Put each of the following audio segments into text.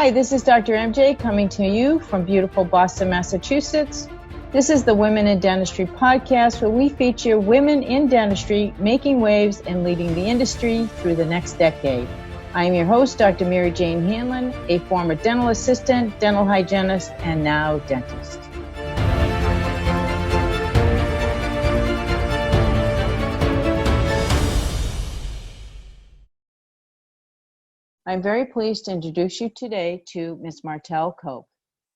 Hi, this is Dr. MJ coming to you from beautiful Boston, Massachusetts. This is the Women in Dentistry podcast, where we feature women in dentistry making waves and leading the industry through the next decade. I am your host, Dr. Mary Jane Hanlon, a former dental assistant, dental hygienist, and now dentist. I'm very pleased to introduce you today to Ms. Martelle Coke.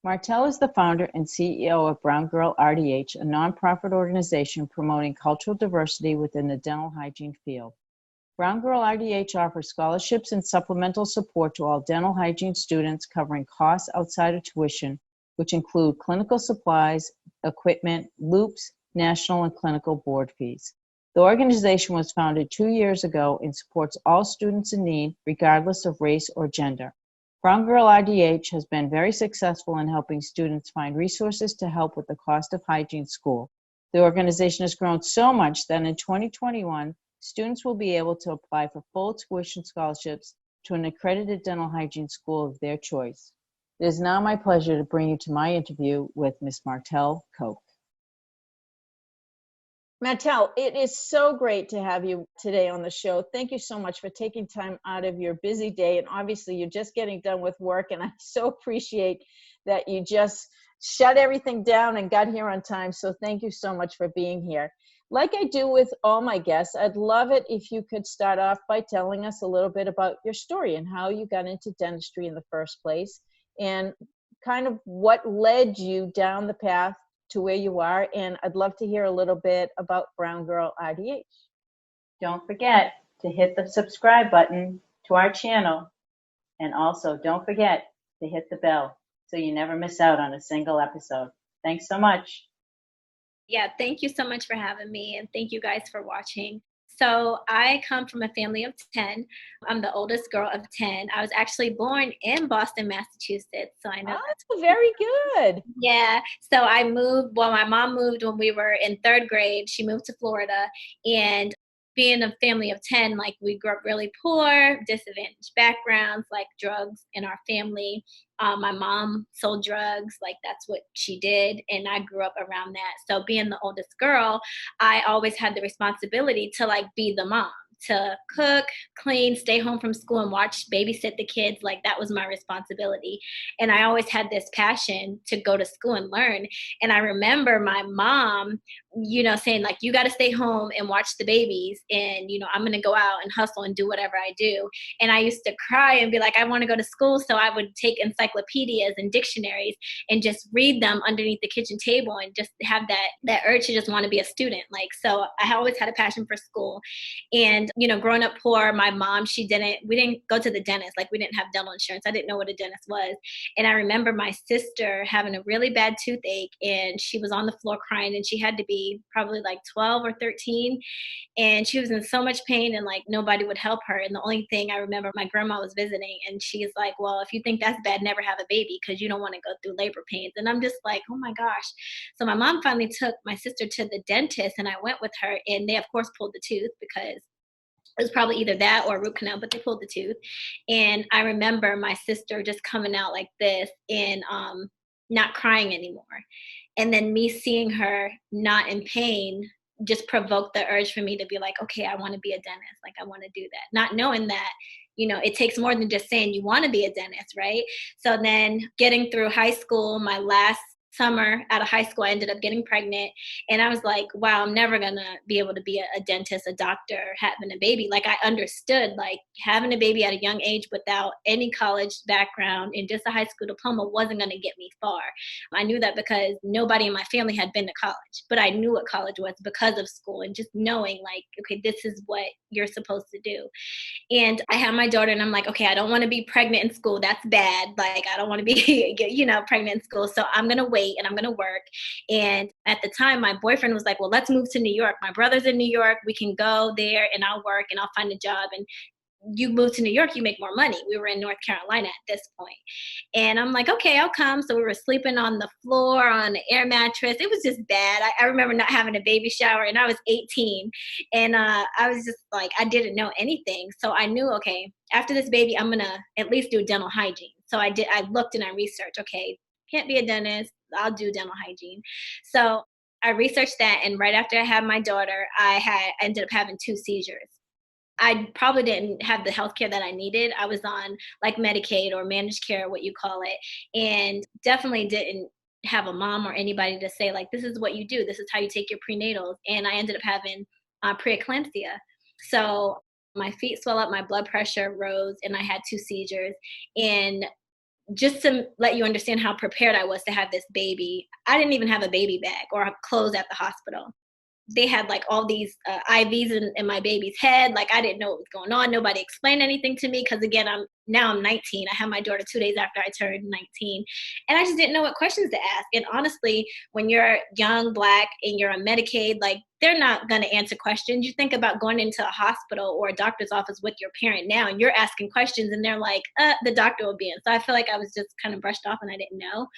Martelle is the founder and CEO of BrownGirl RDH, a nonprofit organization promoting cultural diversity within the dental hygiene field. BrownGirl RDH offers scholarships and supplemental support to all dental hygiene students, covering costs outside of tuition, which include clinical supplies, equipment, loops, national and clinical board fees. The organization was founded 2 years ago and supports all students in need, regardless of race or gender. BrownGirl RDH has been very successful in helping students find resources to help with the cost of hygiene school. The organization has grown so much that in 2021, students will be able to apply for full tuition scholarships to an accredited dental hygiene school of their choice. It is now my pleasure to bring you to my interview with Ms. Martelle Coke. Martelle, it is so great to have you today on the show. Thank you so much for taking time out of your busy day. And obviously, you're just getting done with work. And I so appreciate that you just shut everything down and got here on time. So thank you so much for being here. Like I do with all my guests, I'd love it if you could start off by telling us a little bit about your story and how you got into dentistry in the first place, and kind of what led you down the path to where you are. And I'd love to hear a little bit about BrownGirl RDH. Don't forget to hit the subscribe button to our channel, and also don't forget to hit the bell so you never miss out on a single episode. Thanks so much. Yeah, thank you so much for having me, and thank you guys for watching. So I come from a family of 10. I'm the oldest girl of 10. I was actually born in Boston, Massachusetts. So I know that's very good. Yeah. So I moved, well, my mom moved when we were in third grade. She moved to Florida, and being a family of 10, like, we grew up really poor, disadvantaged backgrounds, like drugs in our family. My mom sold drugs, like that's what she did, and I grew up around that. So being the oldest girl, I always had the responsibility to like be the mom, to cook, clean, stay home from school and babysit the kids. Like that was my responsibility. And I always had this passion to go to school and learn. And I remember my mom, saying like, you got to stay home and watch the babies. And, I'm going to go out and hustle and do whatever I do. And I used to cry and be like, I want to go to school. So I would take encyclopedias and dictionaries and just read them underneath the kitchen table and just have that urge to just want to be a student. Like, so I always had a passion for school. And, growing up poor, my mom, we didn't go to the dentist. Like, we didn't have dental insurance. I didn't know what a dentist was. And I remember my sister having a really bad toothache, and she was on the floor crying, and she had to be probably like 12 or 13. And she was in so much pain, and like nobody would help her. And the only thing I remember, my grandma was visiting, and she's like, well, if you think that's bad, never have a baby, because you don't want to go through labor pains. And I'm just like, oh my gosh. So my mom finally took my sister to the dentist, and I went with her, and they of course pulled the tooth, because it was probably either that or a root canal, but they pulled the tooth. And I remember my sister just coming out like this and not crying anymore. And then me seeing her not in pain just provoked the urge for me to be like, okay, I want to be a dentist. Like, I want to do that. Not knowing that, it takes more than just saying you want to be a dentist, right? So then getting through high school, my last summer out of high school, I ended up getting pregnant, and I was like, wow, I'm never gonna be able to be a dentist, a doctor, having a baby. Like, I understood, like, having a baby at a young age without any college background and just a high school diploma wasn't gonna get me far. I knew that because nobody in my family had been to college, but I knew what college was because of school, and just knowing like, okay, this is what you're supposed to do. And I had my daughter, and I'm like, okay, I don't want to be pregnant in school. That's bad. Like, I don't want to be, pregnant in school. So I'm going to wait and I'm going to work. And at the time, my boyfriend was like, well, let's move to New York. My brother's in New York. We can go there and I'll work and I'll find a job. And you move to New York, you make more money. We were in North Carolina at this point. And I'm like, okay, I'll come. So we were sleeping on the floor, on the air mattress. It was just bad. I remember not having a baby shower, and I was 18. And I was just like, I didn't know anything. So I knew, okay, after this baby, I'm going to at least do dental hygiene. So I looked and I researched, okay, can't be a dentist. I'll do dental hygiene. So I researched that. And right after I had my daughter, I ended up having 2 seizures. I probably didn't have the healthcare that I needed. I was on like Medicaid or managed care, what you call it, and definitely didn't have a mom or anybody to say like, this is what you do. This is how you take your prenatals. And I ended up having preeclampsia. So my feet swell up, my blood pressure rose, and I had 2 seizures. And just to let you understand how prepared I was to have this baby, I didn't even have a baby bag or clothes at the hospital. They had like all these IVs in my baby's head. Like I didn't know what was going on. Nobody explained anything to me because again, I'm 19. I had my daughter 2 days after I turned 19, and I just didn't know what questions to ask. And honestly, when you're young, Black, and you're on Medicaid, like they're not going to answer questions. You think about going into a hospital or a doctor's office with your parent now, and you're asking questions, and they're like, the doctor will be in. So I feel like I was just kind of brushed off, and I didn't know.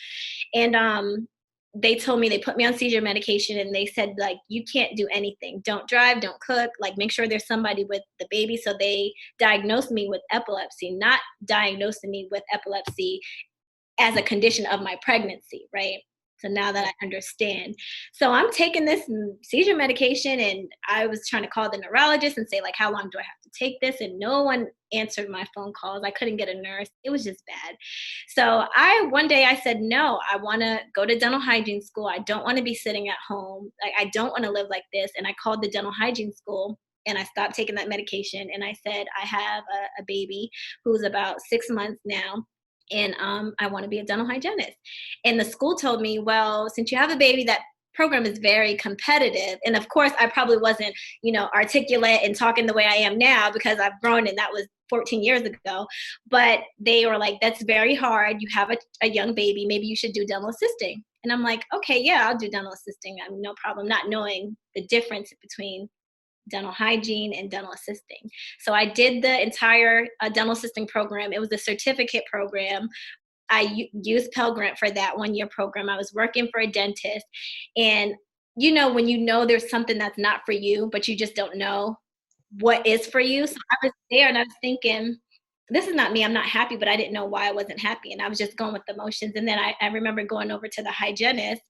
And they told me, they put me on seizure medication, and they said like, you can't do anything, don't drive, don't cook, like make sure there's somebody with the baby. So they diagnosed me with epilepsy, not diagnosing me with epilepsy as a condition of my pregnancy, right? So now that I understand. So I'm taking this seizure medication, and I was trying to call the neurologist and say like, how long do I have to take this? And no one answered my phone calls. I couldn't get a nurse. It was just bad. So one day I said, no, I want to go to dental hygiene school. I don't want to be sitting at home. Like I don't want to live like this. And I called the dental hygiene school, and I stopped taking that medication. And I said, I have a baby who's about 6 months now, and I want to be a dental hygienist. And the school told me, well, since you have a baby, that program is very competitive. And of course, I probably wasn't, articulate and talking the way I am now because I've grown, and that was 14 years ago. But they were like, that's very hard. You have a young baby. Maybe you should do dental assisting. And I'm like, okay, yeah, I'll do dental assisting. I mean, no problem, not knowing the difference between dental hygiene and dental assisting. So I did the entire dental assisting program. It was a certificate program. I used Pell Grant for that 1-year program. I was working for a dentist. And, when you know there's something that's not for you, but you just don't know what is for you. So I was there, and I was thinking, this is not me. I'm not happy, but I didn't know why I wasn't happy. And I was just going with the motions. And then I remember going over to the hygienist,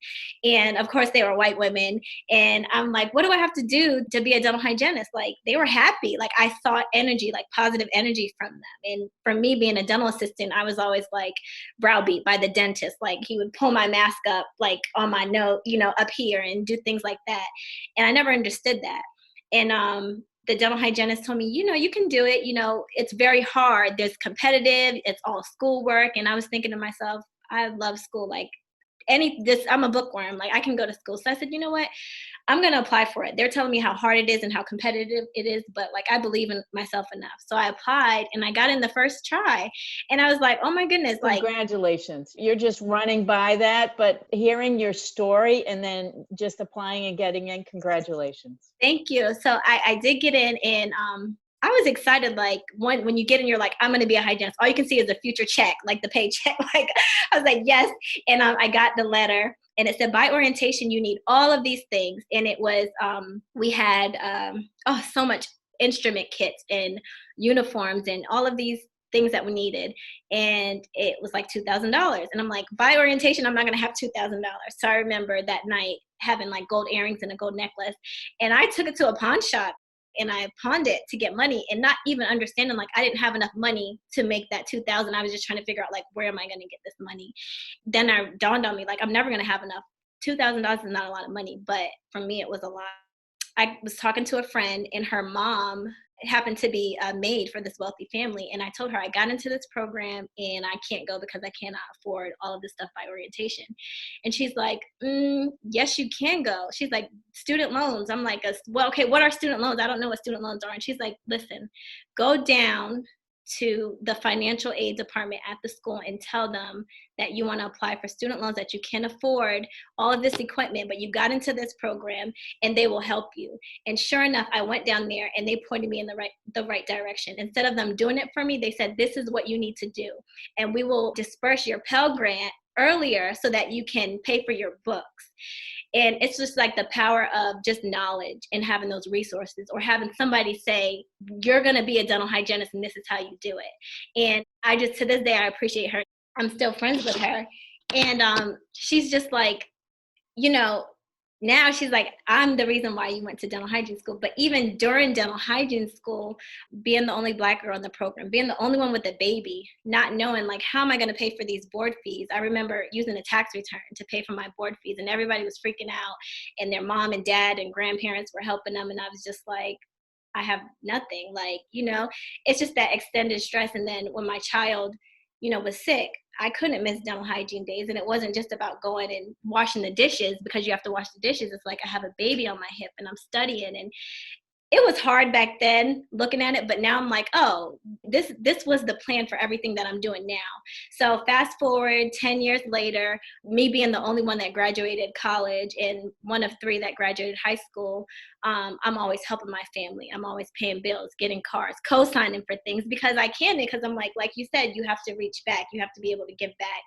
and of course they were white women. And I'm like, what do I have to do to be a dental hygienist? Like they were happy. Like I saw energy, like positive energy from them. And for me being a dental assistant, I was always like browbeat by the dentist. Like he would pull my mask up, like on my nose, up here, and do things like that. And I never understood that. And the dental hygienist told me, you can do it. It's very hard. There's competitive. It's all schoolwork. And I was thinking to myself, I love school. Like I'm a bookworm. Like I can go to school. So I said, you know what? I'm going to apply for it. They're telling me how hard it is and how competitive it is, but like I believe in myself enough. So I applied, and I got in the first try, and I was like, oh my goodness. Like, congratulations. You're just running by that, but hearing your story and then just applying and getting in, congratulations. Thank you. So I did get in, and I was excited. Like when you get in, you're like, I'm going to be a hygienist. All you can see is a future check, like the paycheck. Like I was like, yes. And I got the letter, and it said by orientation, you need all of these things. And it was, we had, so much instrument kits and uniforms and all of these things that we needed. And it was like $2,000. And I'm like, by orientation, I'm not going to have $2,000. So I remember that night having like gold earrings and a gold necklace. And I took it to a pawn shop, and I pawned it to get money, and not even understanding like I didn't have enough money to make that 2,000. I was just trying to figure out like, where am I going to get this money? Then it dawned on me, like, I'm never going to have enough. $2,000 is not a lot of money, but for me, it was a lot. I was talking to a friend, and her mom happened to be a maid for this wealthy family. And I told her I got into this program, and I can't go because I cannot afford all of this stuff by orientation. And she's like, yes, you can go. She's like, student loans. I'm like, well, okay, what are student loans? I don't know what student loans are. And she's like, listen, go down to the financial aid department at the school and tell them that you want to apply for student loans, that you can afford all of this equipment, but you got into this program, and they will help you. And sure enough, I went down there, and they pointed me in the right direction. Instead of them doing it for me, they said, this is what you need to do, and we will disperse your Pell Grant earlier so that you can pay for your books. And it's just like the power of just knowledge and having those resources, or having somebody say, you're going to be a dental hygienist and this is how you do it. And I just, to this day, I appreciate her. I'm still friends with her. And she's just like, you know, now she's like, I'm the reason why you went to dental hygiene school. But even during dental hygiene school, being the only Black girl in the program, being the only one with a baby, not knowing like, how am I going to pay for these board fees? I remember using a tax return to pay for my board fees, and everybody was freaking out, and their mom and dad and grandparents were helping them. And I was just like, I have nothing. Like, you know, it's just that extended stress. And then when my child, you know, was sick, I couldn't miss dental hygiene days. And it wasn't just about going and washing the dishes because you have to wash the dishes. It's like I have a baby on my hip and I'm studying, and it was hard back then looking at it, but now I'm like, oh, this was the plan for everything that I'm doing now. So fast forward 10 years later, me being the only one that graduated college and one of 3 that graduated high school, I'm always helping my family. I'm always paying bills, getting cars, co-signing for things because I can, because I'm like you said, you have to reach back. You have to be able to give back.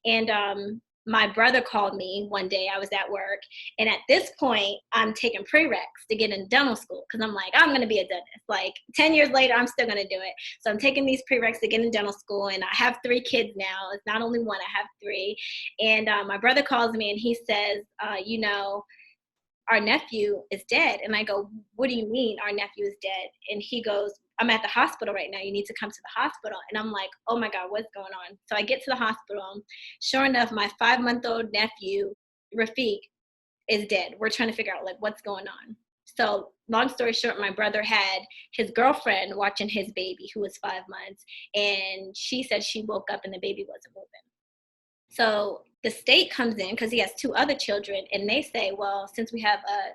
And my brother called me one day. I was at work, and at this point I'm taking prereqs to get in dental school because I'm like, I'm going to be a dentist. Like 10 years later, I'm still going to do it. So I'm taking these prereqs to get in dental school, and I have 3 kids now. It's not only one, I have 3. And my brother calls me and he says, you know, our nephew is dead. And I go, what do you mean our nephew is dead? And he goes, I'm at the hospital right now. You need to come to the hospital. And I'm like, oh my God, what's going on? So I get to the hospital. Sure enough, my 5-month-old nephew, Rafiq, is dead. We're trying to figure out like what's going on. So long story short, my brother had his girlfriend watching his baby who was 5 months. And she said she woke up and the baby wasn't moving. So the state comes in because he has 2 other children, and they say, well, since we have a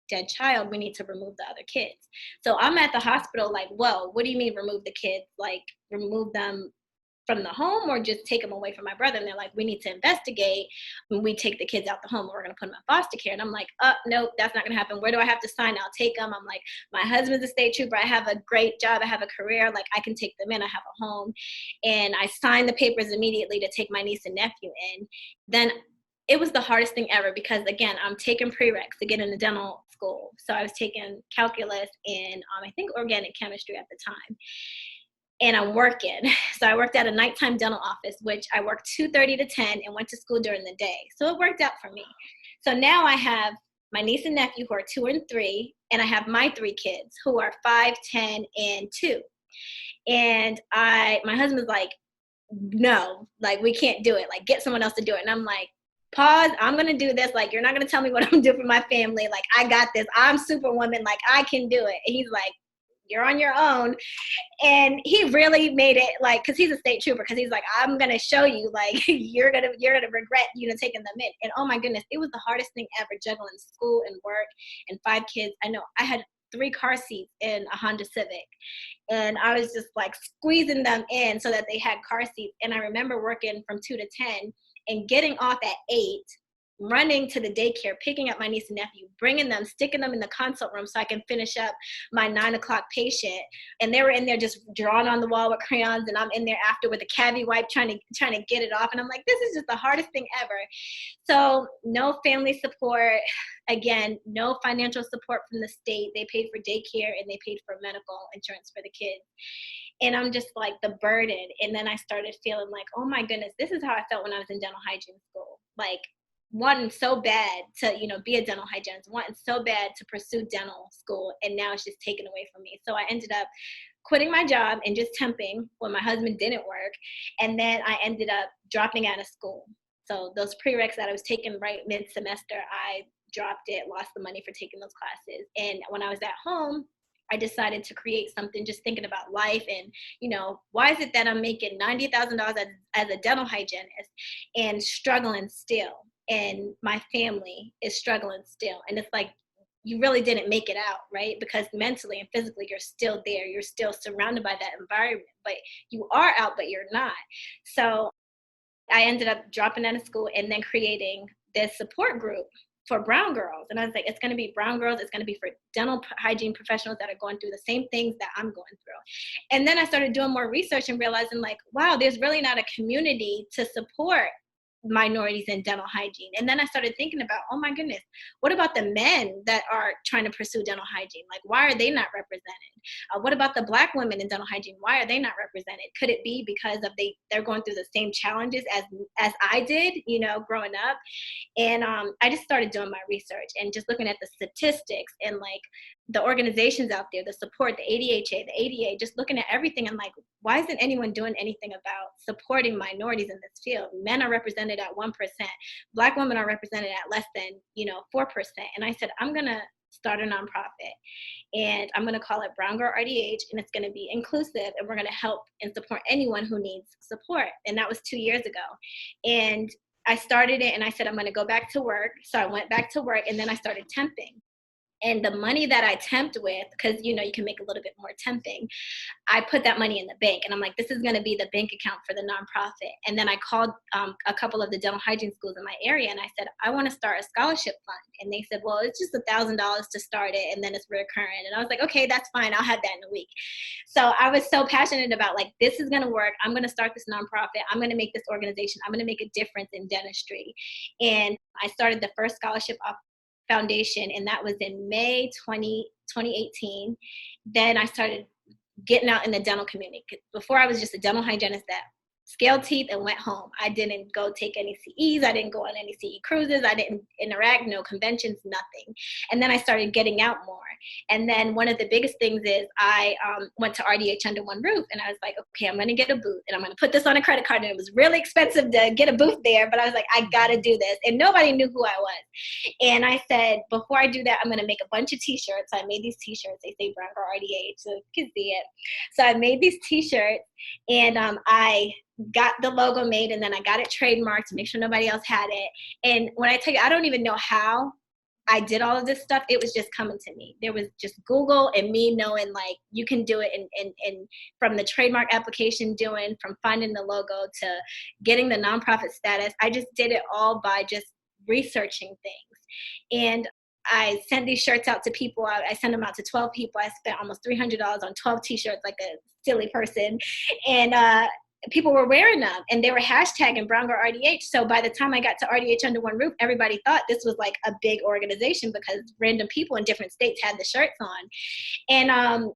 dead child, we need to remove the other kids. So I'm at the hospital like, whoa, what do you mean remove the kids? Like remove them from the home or just take them away from my brother? And they're like, we need to investigate. When we take the kids out the home, we're going to put them in foster care. And I'm like, nope, that's not going to happen. Where do I have to sign? I'll take them. I'm like, my husband's a state trooper. I have a great job. I have a career. Like I can take them in. I have a home. And I signed the papers immediately to take my niece and nephew in. Then it was the hardest thing ever because again, I'm taking prereqs to get into dental school. So I was taking calculus and I think organic chemistry at the time. And I'm working. So I worked at a nighttime dental office, which I worked 2:30 to 10 and went to school during the day. So it worked out for me. So now I have my niece and nephew who are 2 and 3, and I have my 3 kids who are 5, 10, and 2. And my husband's like, no, like we can't do it. Like get someone else to do it. And I'm like, pause, I'm going to do this. Like, you're not going to tell me what I'm doing for my family. Like, I got this. I'm Superwoman. Like, I can do it. And he's like, you're on your own. And he really made it like, cause he's a state trooper. Cause he's like, I'm going to show you, like, you're going to regret, taking them in. And oh my goodness, it was the hardest thing ever, juggling school and work and 5 kids. I know I had 3 car seats in a Honda Civic, and I was just like squeezing them in so that they had car seats. And I remember working from 2 to 10 and getting off at 8, running to the daycare, picking up my niece and nephew, bringing them, sticking them in the consult room so I can finish up my 9 o'clock patient. And they were in there just drawing on the wall with crayons, and I'm in there after with a cavi wipe trying to get it off. And I'm like, this is just the hardest thing ever. So no family support. Again, no financial support from the state. They paid for daycare and they paid for medical insurance for the kids. And I'm just like the burden. And then I started feeling like, oh my goodness, this is how I felt when I was in dental hygiene school. Like wanting so bad to, be a dental hygienist, wanting so bad to pursue dental school. And now it's just taken away from me. So I ended up quitting my job and just temping when my husband didn't work. And then I ended up dropping out of school. So those prereqs that I was taking right mid-semester, I dropped it, lost the money for taking those classes. And when I was at home, I decided to create something just thinking about life and, why is it that I'm making $90,000 as a dental hygienist and struggling still? And my family is struggling still. And it's like, you really didn't make it out, right? Because mentally and physically, you're still there. You're still surrounded by that environment, but you are out, but you're not. So I ended up dropping out of school and then creating this support group for brown girls. And I was like, it's going to be brown girls. It's going to be for dental hygiene professionals that are going through the same things that I'm going through. And then I started doing more research and realizing like, wow, there's really not a community to support minorities in dental hygiene. And then I started thinking about, oh my goodness, what about the men that are trying to pursue dental hygiene? Like, why are they not represented? What about the Black women in dental hygiene? Why are they not represented? Could it be because of they're going through the same challenges as I did, you know, growing up? And I just started doing my research and just looking at the statistics and like the organizations out there, the support, the ADHA, the ADA, just looking at everything. I'm like, why isn't anyone doing anything about supporting minorities in this field? Men are represented at 1%. Black women are represented at less than, you know, 4%. And I said, I'm going to start a nonprofit and I'm going to call it BrownGirl RDH, and it's going to be inclusive, and we're going to help and support anyone who needs support. And that was 2 years ago. And I started it and I said, I'm going to go back to work. So I went back to work and then I started temping. And the money that I temped with, because, you know, you can make a little bit more temping, I put that money in the bank. And I'm like, this is going to be the bank account for the nonprofit. And then I called a couple of the dental hygiene schools in my area. And I said, I want to start a scholarship fund. And they said, well, it's just $1,000 to start it. And then it's recurring. And I was like, okay, that's fine. I'll have that in a week. So I was so passionate about like, this is going to work. I'm going to start this nonprofit. I'm going to make this organization. I'm going to make a difference in dentistry. And I started the first scholarship foundation, and that was in May 2018. Then I started getting out in the dental community. Before, I was just a dental hygienist that scaled teeth and went home. I didn't go take any CEs. I didn't go on any CE cruises. I didn't interact, no conventions, nothing. And then I started getting out more. And then one of the biggest things is I went to RDH under one roof, and I was like, okay, I'm going to get a booth and I'm going to put this on a credit card. And it was really expensive to get a booth there, but I was like, I got to do this. And nobody knew who I was. And I said, before I do that, I'm going to make a bunch of t-shirts. So I made these t-shirts. They say BrownGirl RDH, so you can see it. So I made these t-shirts, and I got the logo made, and then I got it trademarked to make sure nobody else had it. And when I tell you, I don't even know how I did all of this stuff. It was just coming to me. There was just Google and me knowing like you can do it, and from the trademark application doing, from finding the logo to getting the nonprofit status, I just did it all by just researching things. And I sent these shirts out to people. I sent them out to 12 people. I spent almost $300 on 12 t-shirts like a silly person. And people were wearing them, and they were hashtagging BrownGirl RDH. So by the time I got to RDH under one roof, everybody thought this was like a big organization because random people in different states had the shirts on. And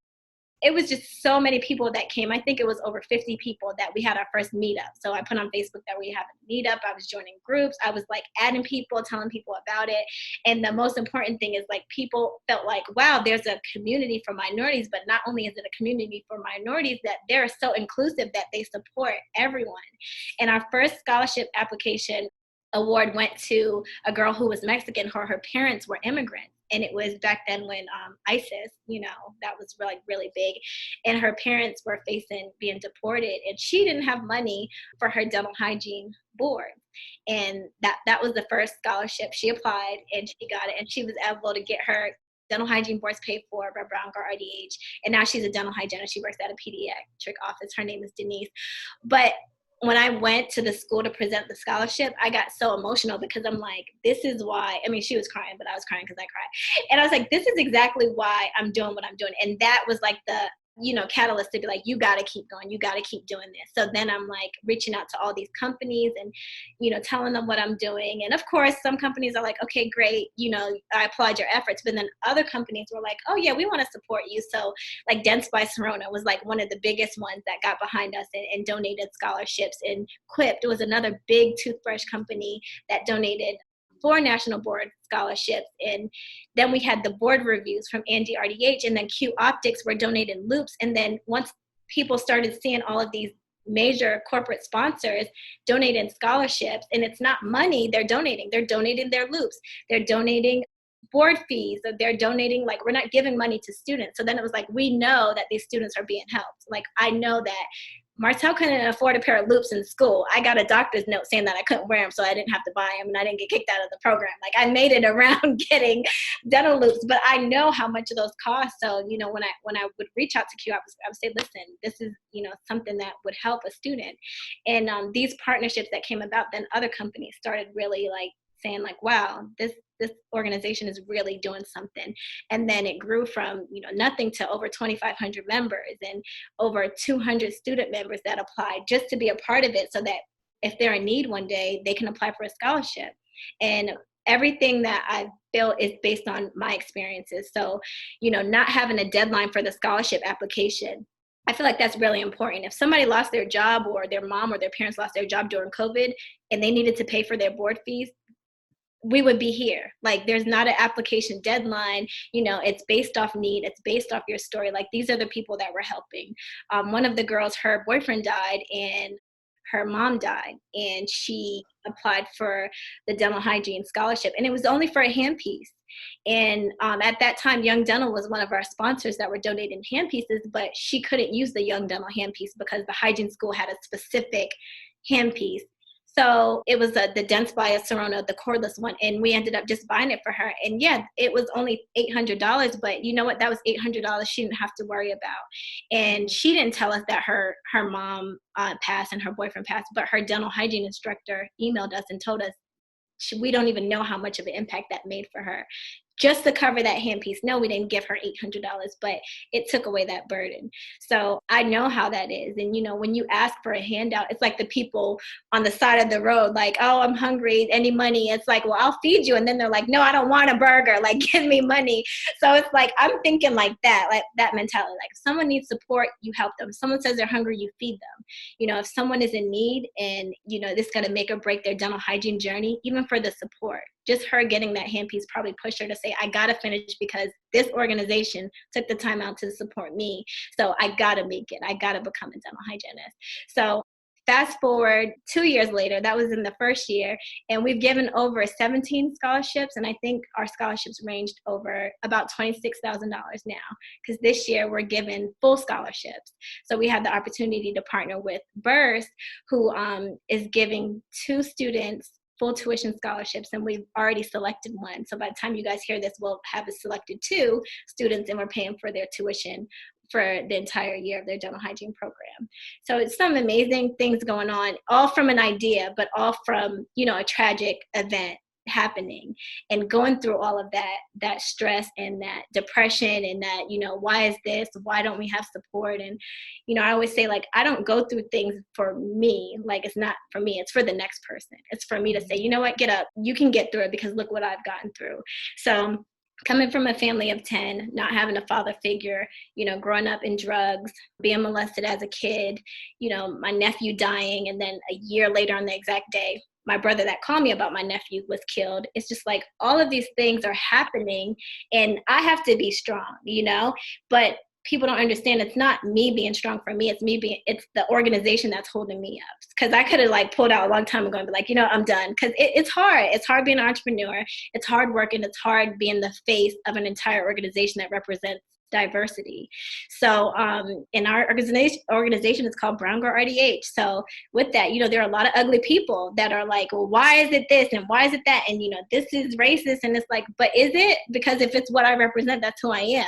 it was just so many people that came. I think it was over 50 people that we had our first meetup. So I put on Facebook that we have a meetup. I was joining groups. I was like adding people, telling people about it. And the most important thing is like people felt like, wow, there's a community for minorities, but not only is it a community for minorities, that they're so inclusive that they support everyone. And our first scholarship application award went to a girl who was Mexican. Her parents were immigrants. And it was back then when ISIS, you know, that was like really big. And her parents were facing being deported. And she didn't have money for her dental hygiene board. And that was the first scholarship. She applied and she got it. And she was able to get her dental hygiene boards paid for by BrownGirl RDH. And now she's a dental hygienist. She works at a pediatric office. Her name is Denise. But when I went to the school to present the scholarship, I got so emotional because I'm like, this is why, I mean, she was crying, but I was crying because I cried. And I was like, this is exactly why I'm doing what I'm doing. And that was like the, you know, catalyst to be like, you got to keep going. You got to keep doing this. So then I'm like reaching out to all these companies and, you know, telling them what I'm doing. And of course, some companies are like, okay, great. You know, I applaud your efforts. But then other companies were like, oh yeah, we want to support you. So like Dents by Serona was like one of the biggest ones that got behind us and donated scholarships. And Quipped was another big toothbrush company that donated 4 national board scholarships. And then we had the board reviews from Andy RDH, and then Q Optics were donating loops. And then once people started seeing all of these major corporate sponsors donating scholarships, and it's not money they're donating their loops, they're donating board fees, they're donating, like, we're not giving money to students. So then it was like, we know that these students are being helped. Like, I know that Martelle couldn't afford a pair of loops in school. I got a doctor's note saying that I couldn't wear them, so I didn't have to buy them, and I didn't get kicked out of the program. Like, I made it around getting dental loops, but I know how much of those cost. So, you know, when I would reach out to Q, I would say, listen, this is, you know, something that would help a student. And these partnerships that came about, then other companies started really like saying like, wow, this organization is really doing something. And then it grew from, you know, nothing to over 2,500 members and over 200 student members that applied just to be a part of it, so that if they're in need one day, they can apply for a scholarship. And everything that I've built is based on my experiences. So, not having a deadline for the scholarship application, I feel like that's really important. If somebody lost their job, or their mom or their parents lost their job during COVID and they needed to pay for their board fees, we would be here. Like, there's not an application deadline. It's based off need. It's based off your story. Like, these are the people that we're helping. One of the girls, her boyfriend died and her mom died, and she applied for the dental hygiene scholarship, and it was only for a handpiece. And at that time, Young Dental was one of our sponsors that were donating handpieces, but she couldn't use the Young Dental handpiece because the hygiene school had a specific handpiece. So it was the Dents by Serona, the cordless one, and we ended up just buying it for her. And yeah, it was only $800, but you know what? That was $800 she didn't have to worry about. And she didn't tell us that her mom passed and her boyfriend passed, but her dental hygiene instructor emailed us and told us we don't even know how much of an impact that made for her. Just to cover that handpiece. No, we didn't give her $800, but it took away that burden. So I know how that is. And, when you ask for a handout, it's like the people on the side of the road, like, oh, I'm hungry, any money? It's like, well, I'll feed you. And then they're like, no, I don't want a burger. Like, give me money. So it's like, I'm thinking like that mentality. Like, if someone needs support, you help them. If someone says they're hungry, you feed them. If someone is in need and, this is going to make or break their dental hygiene journey, even for the support, just her getting that handpiece probably pushed her to say, I got to finish because this organization took the time out to support me. So I got to make it. I got to become a dental hygienist. So fast forward 2 years later, that was in the first year, and we've given over 17 scholarships. And I think our scholarships ranged over about $26,000 now, because this year we're given full scholarships. So we had the opportunity to partner with Burst, who is giving 2 students full tuition scholarships, and we've already selected one. So by the time you guys hear this, we'll have selected 2 students, and we're paying for their tuition for the entire year of their dental hygiene program. So it's some amazing things going on, all from an idea, but all from, a tragic event happening and going through all of that stress and that depression and that, why is this? Why don't we have support? And, I always say, like, I don't go through things for me. Like, it's not for me, it's for the next person. It's for me to say, you know what, get up, you can get through it because look what I've gotten through. So coming from a family of 10, not having a father figure, growing up in drugs, being molested as a kid, my nephew dying, and then a year later on the exact day, my brother that called me about my nephew was killed. It's just like all of these things are happening and I have to be strong, but people don't understand it's not me being strong for me. It's the organization that's holding me up. Because I could have pulled out a long time ago and be like, I'm done. Because it's hard. It's hard being an entrepreneur. It's hard working. It's hard being the face of an entire organization that represents diversity. So in our organization is called BrownGirl RDH. So with that, there are a lot of ugly people that are like, well, why is it this and why is it that? And this is racist. And it's like, but is it? Because if it's what I represent, that's who I am,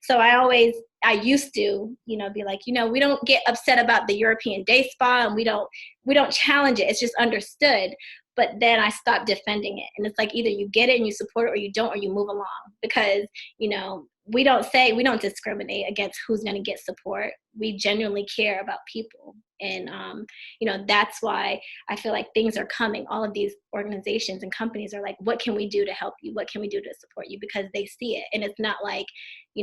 So I used to, be like, we don't get upset about the European day spa, and we don't challenge it. It's just understood. But then I stopped defending it. And it's like, either you get it and you support it, or you don't, or you move along. Because, we don't discriminate against who's going to get support. We genuinely care about people. And, that's why I feel like things are coming. All of these organizations and companies are like, what can we do to help you? What can we do to support you? Because they see it. And it's not like,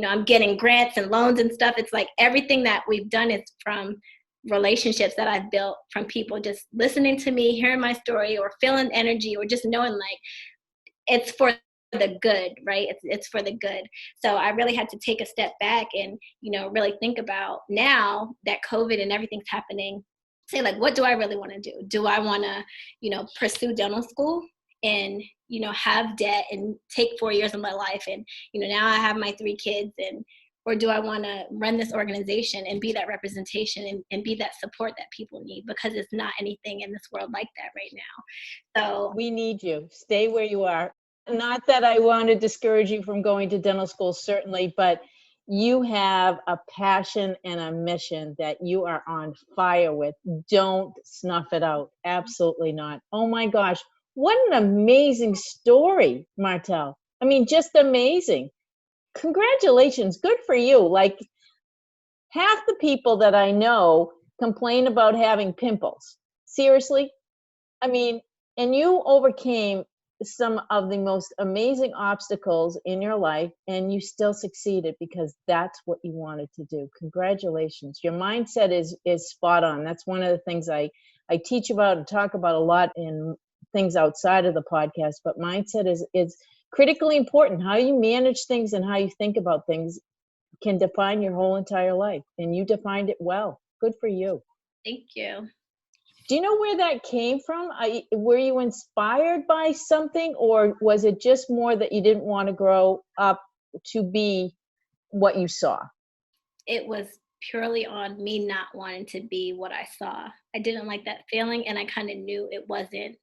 I'm getting grants and loans and stuff. It's like everything that we've done is from relationships that I've built, from people just listening to me, hearing my story, or feeling energy, or just knowing like it's for the good, right? It's for the good. So I really had to take a step back and, really think about, now that COVID and everything's happening, say like, what do I really want to do? Do I want to, pursue dental school and, have debt and take 4 years of my life? And, now I have my 3 kids, and, or do I want to run this organization and be that representation and be that support that people need? Because it's not anything in this world like that right now. So we need you. Stay where you are. Not that I want to discourage you from going to dental school, certainly, but you have a passion and a mission that you are on fire with. Don't snuff it out. Absolutely not. Oh my gosh. What an amazing story, Martelle. I mean, just amazing. Congratulations. Good for you. Like, half the people that I know complain about having pimples. Seriously? I mean, and you overcame some of the most amazing obstacles in your life, and you still succeeded because that's what you wanted to do. Congratulations. Your mindset is spot on. That's one of the things I teach about and talk about a lot in things outside of the podcast, but mindset is critically important. How you manage things and how you think about things can define your whole entire life, and you defined it well. Good for you. Thank you. Do you know where that came from? Were you inspired by something, or was it just more that you didn't want to grow up to be what you saw? It was purely on me not wanting to be what I saw. I didn't like that feeling, and I kind of knew it wasn't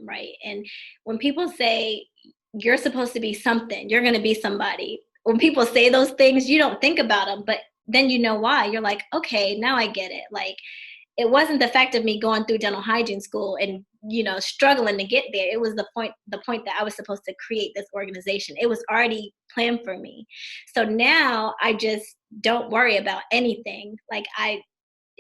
right. And when people say you're supposed to be something, you're going to be somebody, when people say those things, you don't think about them, but then you know why. You're like, okay, now I get it. Like, it wasn't the fact of me going through dental hygiene school and, struggling to get there. It was the point that I was supposed to create this organization. It was already planned for me. So now I just don't worry about anything. Like, I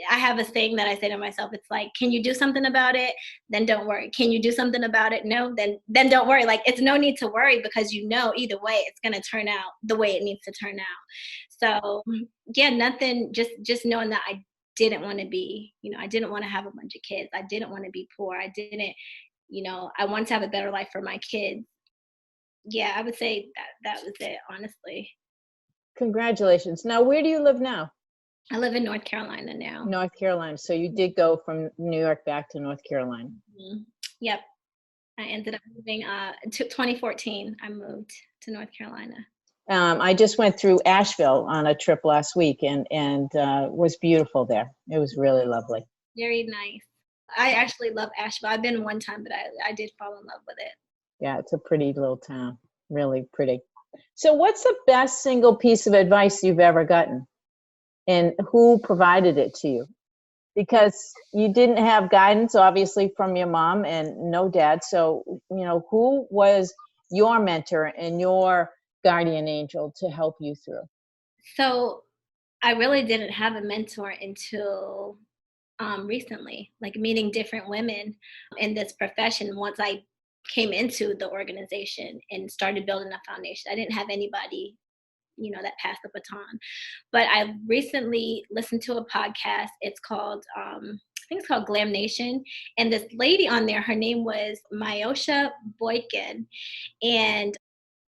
have a saying that I say to myself. It's like, can you do something about it? Then don't worry. Can you do something about it? No, then don't worry. Like, it's no need to worry, because either way it's going to turn out the way it needs to turn out. So yeah, nothing, just knowing that I didn't want to be, I didn't want to have a bunch of kids. I didn't want to be poor. I didn't, I wanted to have a better life for my kids. Yeah, I would say that was it, honestly. Congratulations. Now, where do you live now? I live in North Carolina now. North Carolina. So you did go from New York back to North Carolina. Mm-hmm. Yep. I ended up moving, 2014, I moved to North Carolina. I just went through Asheville on a trip last week, and was beautiful there. It was really lovely. Very nice. I actually love Asheville. I've been one time, but I did fall in love with it. Yeah, it's a pretty little town. Really pretty. So what's the best single piece of advice you've ever gotten? And who provided it to you? Because you didn't have guidance, obviously, from your mom and no dad. So, who was your mentor and your guardian angel to help you through? So I really didn't have a mentor until recently, like meeting different women in this profession. Once I came into the organization and started building a foundation, I didn't have anybody, that passed the baton. But I recently listened to a podcast. It's called, I think it's called Glam Nation. And this lady on there, her name was Myosha Boykin. And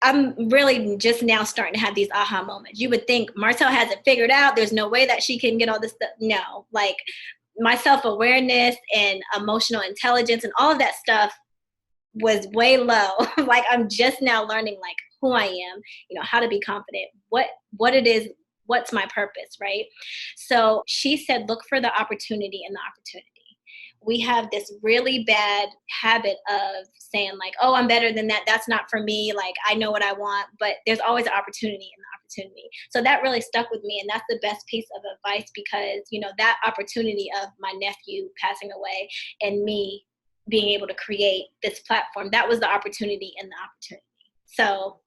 I'm really just now starting to have these aha moments. You would think Martelle has it figured out. There's no way that she can get all this stuff. No, like, my self-awareness and emotional intelligence and all of that stuff was way low. Like, I'm just now learning, like, who I am, how to be confident, what it is, what's my purpose, right? So she said, look for the opportunity in the opportunity. We have this really bad habit of saying, like, oh, I'm better than that. That's not for me. Like, I know what I want, but there's always an opportunity in the opportunity. So that really stuck with me. And that's the best piece of advice, because, that opportunity of my nephew passing away and me being able to create this platform, that was the opportunity in the opportunity. So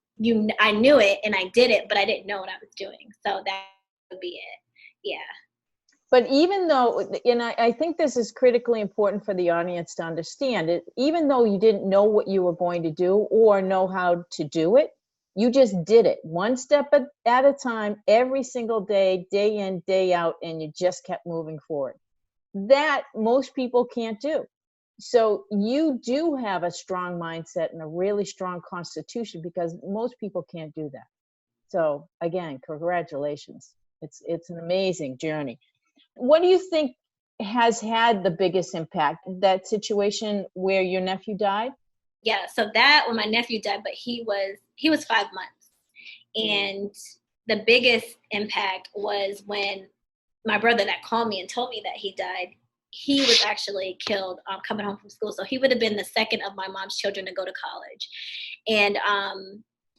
I knew it and I did it, but I didn't know what I was doing. So that would be it. Yeah. But even though, and I think this is critically important for the audience to understand it, even though you didn't know what you were going to do or know how to do it, you just did it one step at a time, every single day, day in, day out, and you just kept moving forward. That most people can't do. So you do have a strong mindset and a really strong constitution, because most people can't do that. So again, congratulations. It's an amazing journey. What do you think has had the biggest impact? That situation where your nephew died? Yeah, so that, when my nephew died, but he was 5 months. And the biggest impact was when my brother that called me and told me that he died, he was actually killed coming home from school. So he would have been the second of my mom's children to go to college. And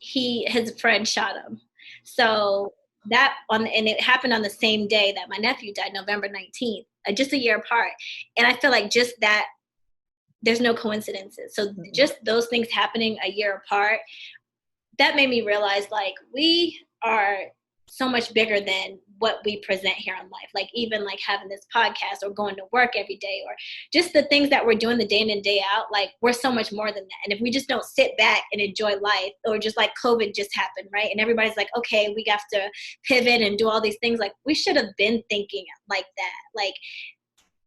his friend shot him. So and it happened on the same day that my nephew died, November 19th, just a year apart. And I feel like just that, there's no coincidences. So just those things happening a year apart, that made me realize, like, we are so much bigger than what we present here in life. Like even like having this podcast or going to work every day or just the things that we're doing the day in and day out, like we're so much more than that. And if we just don't sit back and enjoy life, or just like COVID just happened, right? And everybody's like, okay, we have to pivot and do all these things. Like we should have been thinking like that. Like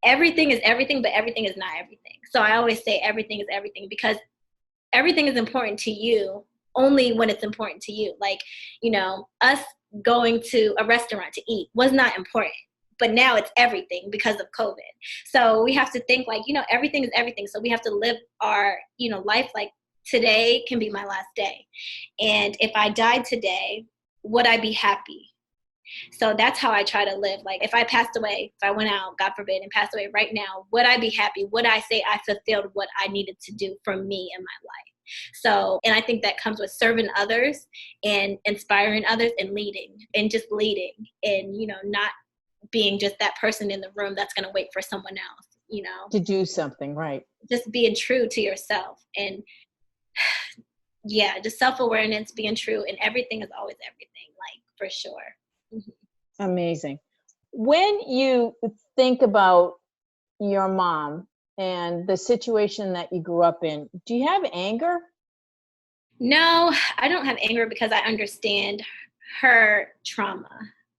everything is everything, but everything is not everything. So I always say everything is everything, because everything is important to you only when it's important to you. Like, you know, us going to a restaurant to eat was not important, but now it's everything because of COVID. So we have to think like, you know, everything is everything. So we have to live our, you know, life like today can be my last day. And if I died today, would I be happy? So that's how I try to live. Like if I passed away, if I went out, God forbid, and passed away right now, would I be happy? Would I say I fulfilled what I needed to do for me in my life? So, and I think that comes with serving others and inspiring others and leading, and just leading, and, you know, not being just that person in the room that's going to wait for someone else, you know, To do something, right. just being true to yourself. And yeah, just self-awareness, being true, and everything is always everything, like for sure. Mm-hmm. Amazing. When you think about your mom and the situation that you grew up in, do you have anger? No, I don't have anger because I understand her trauma.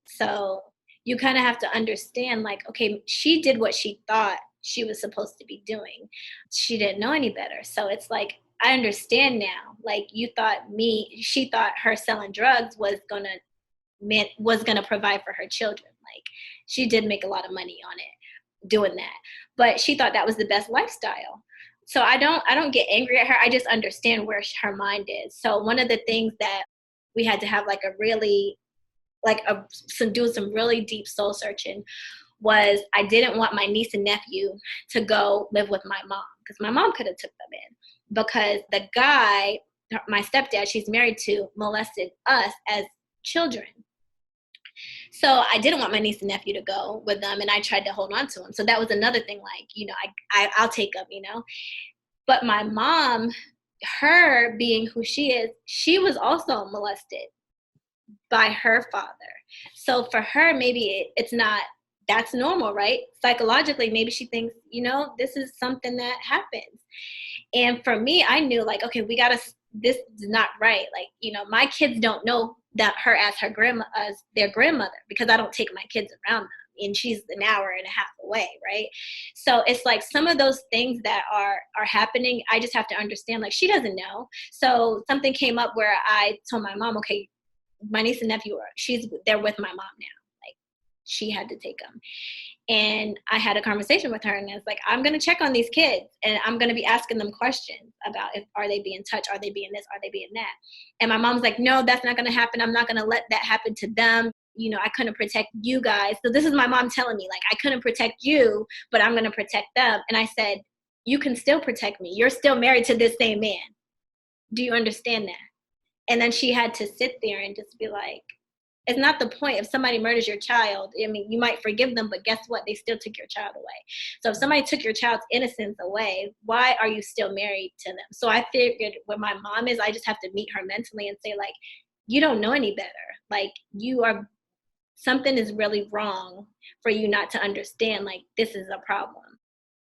So you kind of have to understand, like, okay, she did what she thought she was supposed to be doing. She didn't know any better. So it's like, I understand now. Like she thought her selling drugs was gonna provide for her children. Like she did make a lot of money on it doing that, but she thought that was the best lifestyle. So I don't get angry at her. I just understand where her mind is. So one of the things that we had to have like a really do some really deep soul searching was I didn't want my niece and nephew to go live with my mom, because my mom could have took them in, because the guy, my stepdad, she's married to, molested us as children. So I didn't want my niece and nephew to go with them, and I tried to hold on to them. So that was another thing, like, you know, I'll take them, you know. But my mom, her being who she is, she was also molested by her father. So for her, maybe it's not, that's normal, right? Psychologically, maybe she thinks, you know, this is something that happens. And for me, I knew like, okay, this is not right. Like, you know, my kids don't know that her as their grandmother, because I don't take my kids around them, and she's an hour and a half away, right? So it's like some of those things that are happening, I just have to understand, like, she doesn't know. So something came up where I told my mom, okay, my niece and nephew they're with my mom now. Like she had to take them. And I had a conversation with her, and I was like, I'm going to check on these kids, and I'm going to be asking them questions about are they being touched? Are they being this? Are they being that? And my mom's like, no, that's not going to happen. I'm not going to let that happen to them. You know, I couldn't protect you guys. So this is my mom telling me, like, I couldn't protect you, but I'm going to protect them. And I said, you can still protect me. You're still married to this same man. Do you understand that? And then she had to sit there and just be like, it's not the point. If somebody murders your child, I mean, you might forgive them, but guess what? They still took your child away. So if somebody took your child's innocence away, why are you still married to them? So I figured where my mom is, I just have to meet her mentally and say, like, you don't know any better. Like, something is really wrong for you not to understand, like, this is a problem.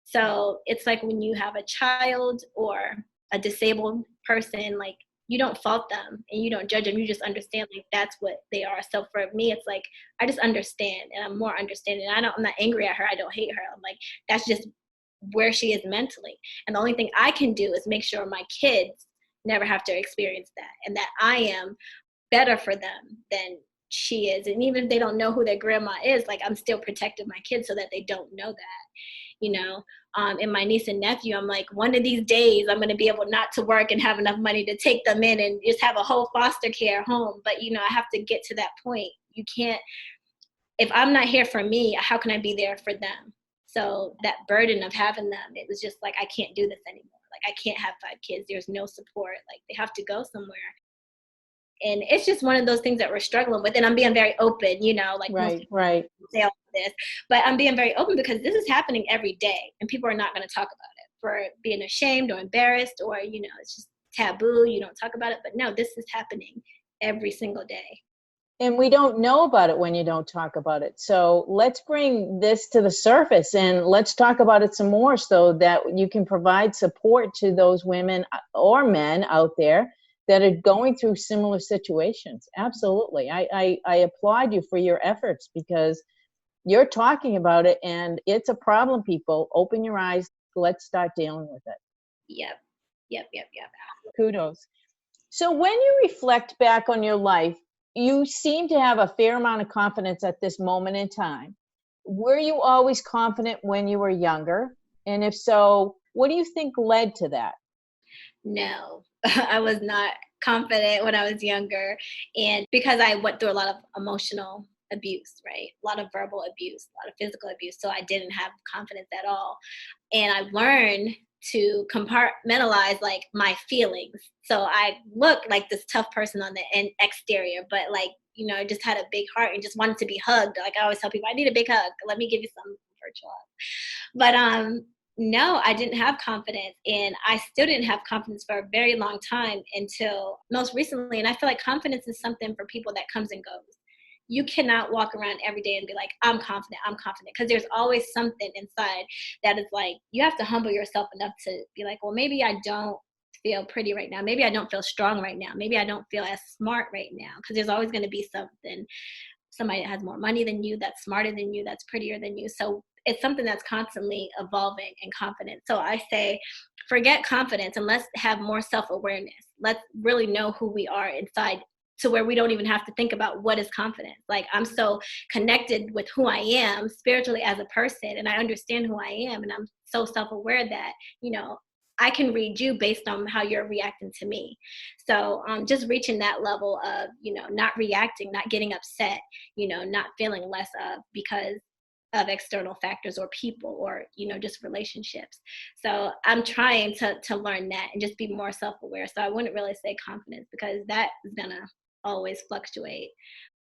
So it's like when you have a child or a disabled person, like, you don't fault them and you don't judge them. You just understand, like, that's what they are. So for me, it's like, I just understand, and I'm more understanding. I'm not angry at her. I don't hate her. I'm like, that's just where she is mentally. And the only thing I can do is make sure my kids never have to experience that, and that I am better for them than she is. And even if they don't know who their grandma is, like, I'm still protecting my kids so that they don't know that, you know. And my niece and nephew, I'm like, one of these days I'm going to be able not to work and have enough money to take them in and just have a whole foster care home. But, you know, I have to get to that point. You can't, if I'm not here for me, how can I be there for them? So that burden of having them, it was just like, I can't do this anymore. Like, I can't have 5 kids. There's no support. Like, they have to go somewhere. And it's just one of those things that we're struggling with. And I'm being very open, you know, like most people say all this, but I'm being very open because this is happening every day, and people are not going to talk about it for being ashamed or embarrassed, or, you know, it's just taboo. You don't talk about it, but no, this is happening every single day. And we don't know about it when you don't talk about it. So let's bring this to the surface and let's talk about it some more so that you can provide support to those women or men out there that are going through similar situations. Absolutely. I applaud you for your efforts because you're talking about it and it's a problem, people. Open your eyes. Let's start dealing with it. Yep. Yep. Yep. Yep. Kudos. So when you reflect back on your life, you seem to have a fair amount of confidence at this moment in time. Were you always confident when you were younger? And if so, what do you think led to that? No, I was not confident when I was younger. And because I went through a lot of emotional abuse, right? A lot of verbal abuse, a lot of physical abuse. So I didn't have confidence at all. And I learned to compartmentalize like my feelings. So I looked like this tough person on the exterior, but like, I just had a big heart and just wanted to be hugged. Like I always tell people, I need a big hug. Let me give you some virtual hug. But no, I didn't have confidence, and I still didn't have confidence for a very long time until most recently. And I feel like confidence is something for people that comes and goes. You cannot walk around every day and be like, I'm confident, because there's always something inside that is like, you have to humble yourself enough to be like, well, maybe I don't feel pretty right now. Maybe I don't feel strong right now. Maybe I don't feel as smart right now, because there's always going to be somebody that has more money than you, that's smarter than you, that's prettier than you. So it's something that's constantly evolving and confident. So I say, forget confidence and let's have more self-awareness. Let's really know who we are inside to where we don't even have to think about what is confidence. Like I'm so connected with who I am spiritually as a person, and I understand who I am, and I'm so self-aware that, I can read you based on how you're reacting to me. So just reaching that level of, not reacting, not getting upset, not feeling less of because of external factors or people or, just relationships. So I'm trying to learn that and just be more self-aware. So I wouldn't really say confidence because that is going to always fluctuate.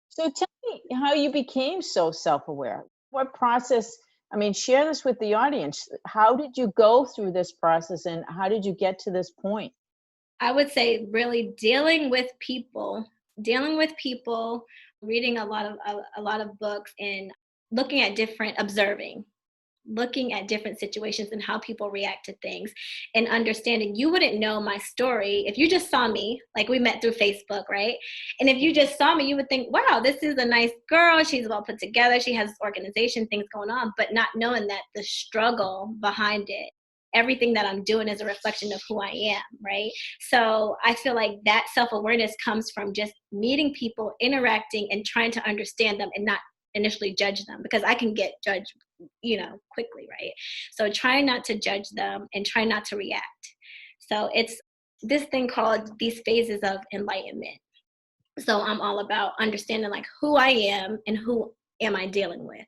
So tell me how you became so self-aware. What process, I mean, share this with the audience. How did you go through this process and how did you get to this point? I would say really dealing with people, reading a lot of books and looking at different situations and how people react to things, and understanding you wouldn't know my story if you just saw me, like we met through Facebook, right? And if you just saw me, you would think, wow, this is a nice girl, she's well put together, she has organization, things going on, but not knowing that the struggle behind it, everything that I'm doing is a reflection of who I am, right? So I feel like that self-awareness comes from just meeting people, interacting, and trying to understand them and not initially judge them, because I can get judged, quickly, right? So try not to judge them and try not to react. So it's this thing called these phases of enlightenment. So I'm all about understanding like who I am and who am I dealing with.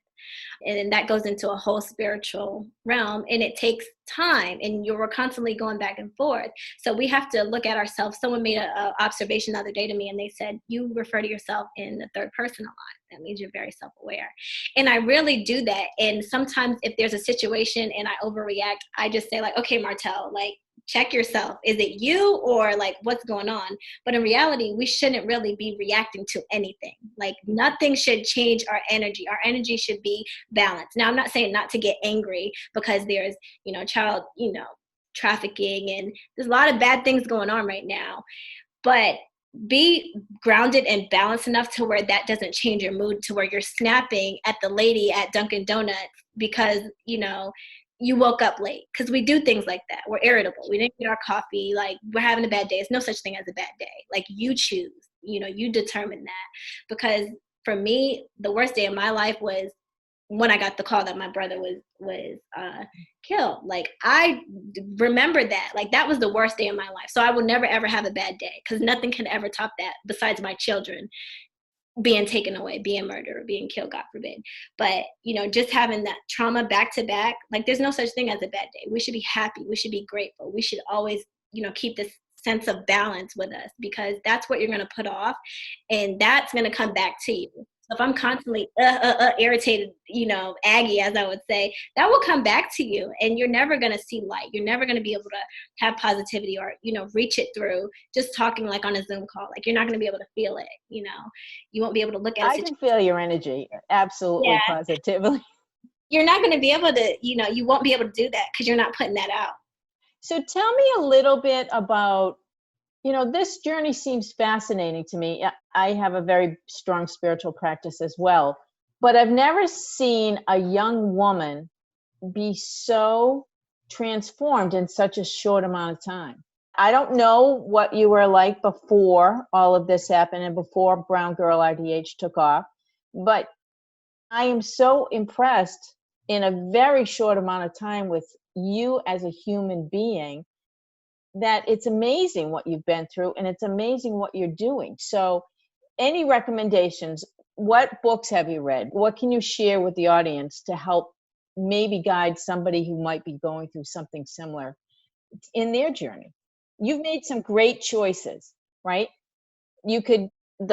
And then that goes into a whole spiritual realm, and it takes time, and you're constantly going back and forth. So we have to look at ourselves. Someone made a observation the other day to me, and they said, you refer to yourself in the third person a lot. That means you're very self-aware. And I really do that. And sometimes if there's a situation and I overreact, I just say like, okay, Martelle, like check yourself. Is it you or like what's going on? But in reality, we shouldn't really be reacting to anything. Like nothing should change our energy. Our energy should be balanced. Now, I'm not saying not to get angry because there's, child, trafficking, and there's a lot of bad things going on right now. But be grounded and balanced enough to where that doesn't change your mood to where you're snapping at the lady at Dunkin' Donuts because, you woke up late, because we do things like that. We're irritable. We didn't get our coffee. Like we're having a bad day. It's no such thing as a bad day. Like you choose, you determine that. Because for me, the worst day of my life was when I got the call that my brother was killed. Like I remember that. Like that was the worst day of my life. So I will never ever have a bad day, because nothing can ever top that besides my children being taken away, being murdered, or being killed, God forbid. But, just having that trauma back to back, like there's no such thing as a bad day. We should be happy. We should be grateful. We should always, keep this sense of balance with us, because that's what you're going to put off, and that's going to come back to you. If I'm constantly irritated, aggy, as I would say, that will come back to you, and you're never going to see light. You're never going to be able to have positivity or, reach it through just talking like on a Zoom call. Like, you're not going to be able to feel it, you won't be able to look at a I situation. can feel your energy. Absolutely, Yeah. positively. You're not going to be able to, you won't be able to do that because you're not putting that out. So tell me a little bit about, this journey seems fascinating to me. I have a very strong spiritual practice as well, but I've never seen a young woman be so transformed in such a short amount of time. I don't know what you were like before all of this happened and before Brown Girl RDH took off, but I am so impressed in a very short amount of time with you as a human being that it's amazing what you've been through and it's amazing what you're doing. So, any recommendations? What books have you read? What can you share with the audience to help maybe guide somebody who might be going through something similar in their journey? You've made some great choices, right? The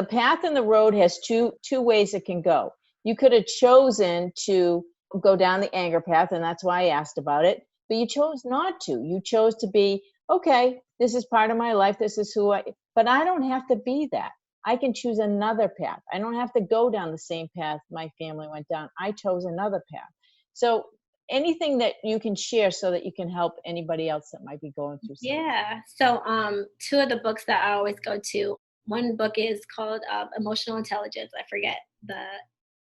path and the road has two ways it can go. You could have chosen to go down the anger path, and that's why I asked about it, but you chose not to. You chose to be, okay, this is part of my life, this is but I don't have to be that. I can choose another path. I don't have to go down the same path my family went down. I chose another path. So anything that you can share so that you can help anybody else that might be going through something. Yeah. So, two of the books that I always go to, one book is called Emotional Intelligence. I forget the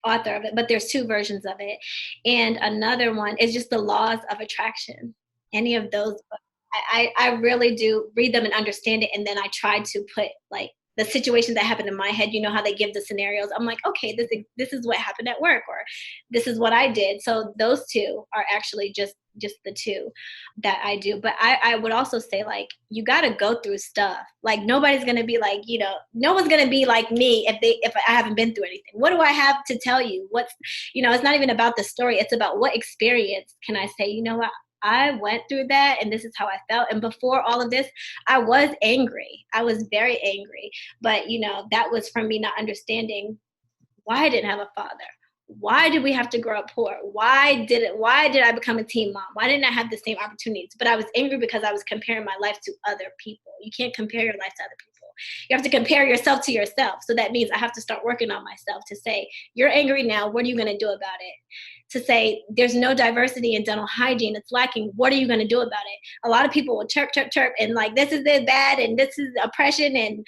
author of it, but there's two versions of it. And another one is just the laws of attraction. Any of those books, I really do read them and understand it. And then I try to put like the situations that happen in my head, how they give the scenarios. I'm like, okay, this is what happened at work, or this is what I did. So those two are actually just the two that I do. But I would also say, like, you got to go through stuff. Like, nobody's going to be like, no one's going to be like me if I haven't been through anything. What do I have to tell you? It's not even about the story. It's about what experience can I say, you know what? I went through that and this is how I felt. And before all of this, I was angry. I was very angry. But, that was from me not understanding why I didn't have a father. Why did we have to grow up poor? Why did I become a teen mom? Why didn't I have the same opportunities? But I was angry because I was comparing my life to other people. You can't compare your life to other people. You have to compare yourself to yourself. So that means I have to start working on myself to say, you're angry now. What are you going to do about it? To say there's no diversity in dental hygiene, it's lacking. What are you going to do about it? A lot of people will chirp, and like, this is it bad, and this is oppression, and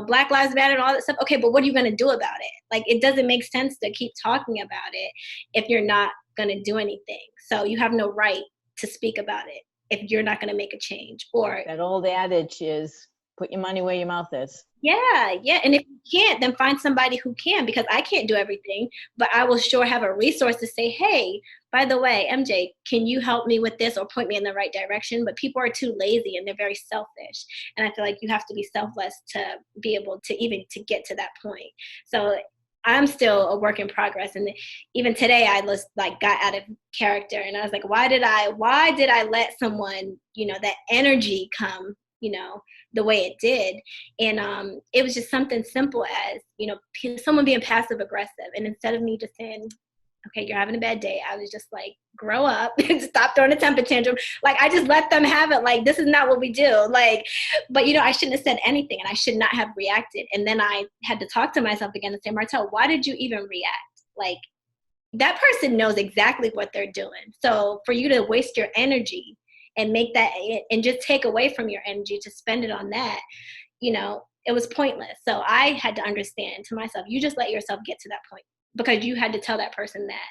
Black Lives Matter and all that stuff. Okay, but what are you going to do about it? Like, it doesn't make sense to keep talking about it if you're not going to do anything. So you have no right to speak about it if you're not going to make a change. Or that old adage is, put your money where your mouth is. Yeah. And if you can't, then find somebody who can, because I can't do everything, but I will sure have a resource to say, hey, by the way, MJ, can you help me with this or point me in the right direction? But people are too lazy and they're very selfish. And I feel like you have to be selfless to be able to even to get to that point. So I'm still a work in progress. And even today I was like, got out of character and I was like, why did I let someone, that energy come, the way it did. And it was just something simple as, someone being passive aggressive. And instead of me just saying, okay, you're having a bad day, I was just like, grow up and stop throwing a temper tantrum. Like, I just let them have it. Like, this is not what we do. Like, but I shouldn't have said anything and I should not have reacted. And then I had to talk to myself again and say, Martelle, why did you even react? Like, that person knows exactly what they're doing. So for you to waste your energy and make that and just take away from your energy to spend it on that, it was pointless. So I had to understand to myself, you just let yourself get to that point because you had to tell that person that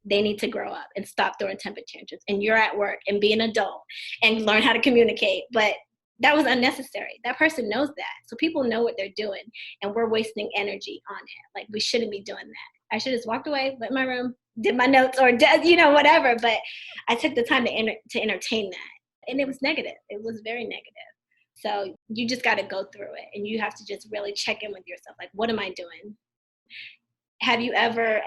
they need to grow up and stop throwing temper tantrums, and you're at work and be an adult and learn how to communicate. But that was unnecessary. That person knows that. So people know what they're doing and we're wasting energy on it. Like, we shouldn't be doing that. I should have just walked away, went in my room, did my notes or whatever. But I took the time to entertain that. And it was negative. It was very negative. So you just got to go through it and you have to just really check in with yourself. Like, what am I doing? Have you ever